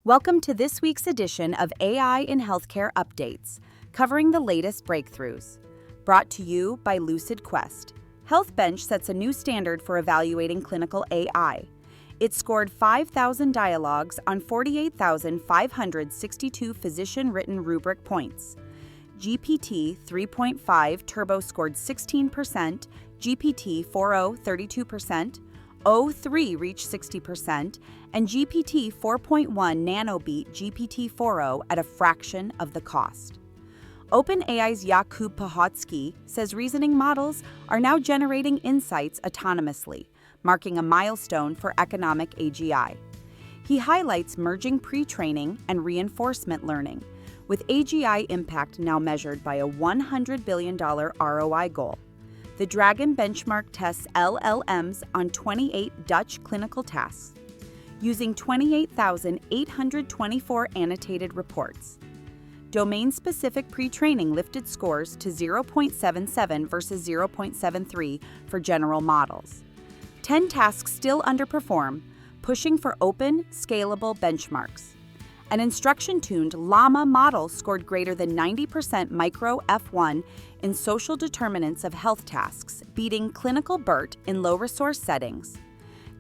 Welcome to this week's edition of AI in Healthcare Updates, covering the latest breakthroughs. Brought to you by LucidQuest, HealthBench sets a new standard for evaluating clinical AI. It scored 5,000 dialogues on 48,562 physician-written rubric points. GPT 3.5 Turbo scored 16%, GPT 4o 32%, O3 reached 60%, and GPT 4.1 Nano beat GPT 4o at a fraction of the cost. OpenAI's Jakub Pachocki says reasoning models are now generating insights autonomously, marking a milestone for economic AGI. He highlights merging pre-training and reinforcement learning, with AGI impact now measured by a $100 billion ROI goal. The Dragon benchmark tests LLMs on 28 Dutch clinical tasks, using 28,824 annotated reports. Domain-specific pre-training lifted scores to 0.77 versus 0.73 for general models. 10 tasks still underperform, pushing for open, scalable benchmarks. An instruction-tuned LLaMA model scored greater than 90% micro F1 in social determinants of health tasks, beating ClinicalBERT in low-resource settings.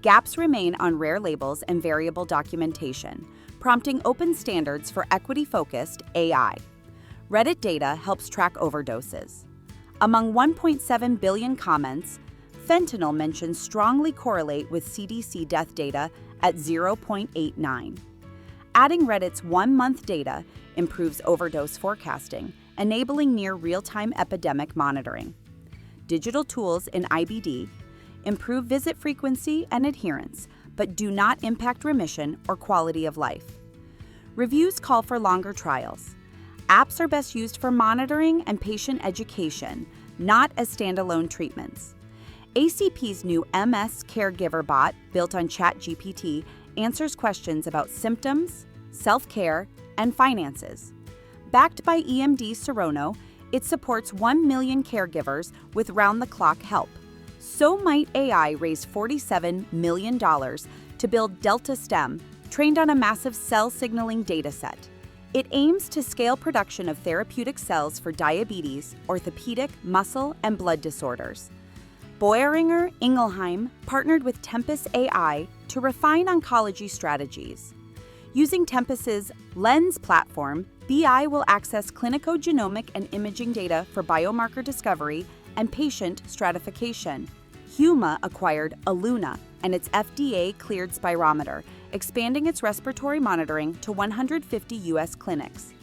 Gaps remain on rare labels and variable documentation, prompting open standards for equity-focused AI. Reddit data helps track overdoses. Among 1.7 billion comments, fentanyl mentions strongly correlate with CDC death data at 0.89. Adding Reddit's one-month data improves overdose forecasting, enabling near real-time epidemic monitoring. Digital tools in IBD improve visit frequency and adherence, but do not impact remission or quality of life. Reviews call for longer trials. Apps are best used for monitoring and patient education, not as standalone treatments. ACP's new MS Caregiver bot, built on ChatGPT, answers questions about symptoms, self-care, and finances. Backed by EMD Serono, it supports 1 million caregivers with round-the-clock help. So might AI raise $47 million to build DeltaStem, trained on a massive cell signaling dataset. It aims to scale production of therapeutic cells for diabetes, orthopedic, muscle, and blood disorders. Boehringer Ingelheim partnered with Tempus AI to refine oncology strategies. Using Tempus's Lens platform, BI will access clinicogenomic and imaging data for biomarker discovery and patient stratification. Huma acquired Illuna and its FDA-cleared spirometer, expanding its respiratory monitoring to 150 U.S. clinics.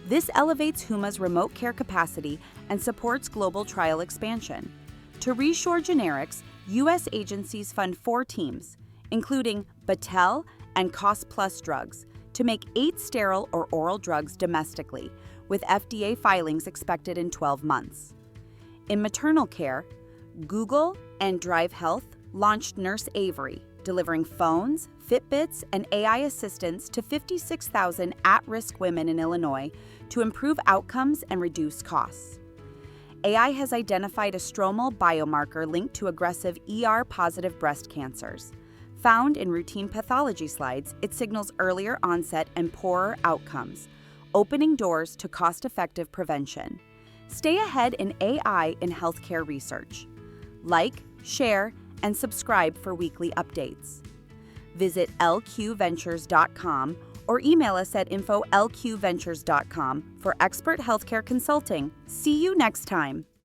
This elevates Huma's remote care capacity and supports global trial expansion. To reshore generics, U.S. agencies fund 4 teams, including Battelle and Cost Plus Drugs, to make 8 sterile or oral drugs domestically, with FDA filings expected in 12 months. In maternal care, Google and Drive Health launched Nurse Avery, delivering phones, Fitbits, and AI assistants to 56,000 at-risk women in Illinois to improve outcomes and reduce costs. AI has identified a stromal biomarker linked to aggressive ER-positive breast cancers. Found in routine pathology slides, it signals earlier onset and poorer outcomes, opening doors to cost-effective prevention. Stay ahead in AI in healthcare research. Like, share, and subscribe for weekly updates. Visit lqventures.com or email us at info@lqventures.com for expert healthcare consulting. See you next time.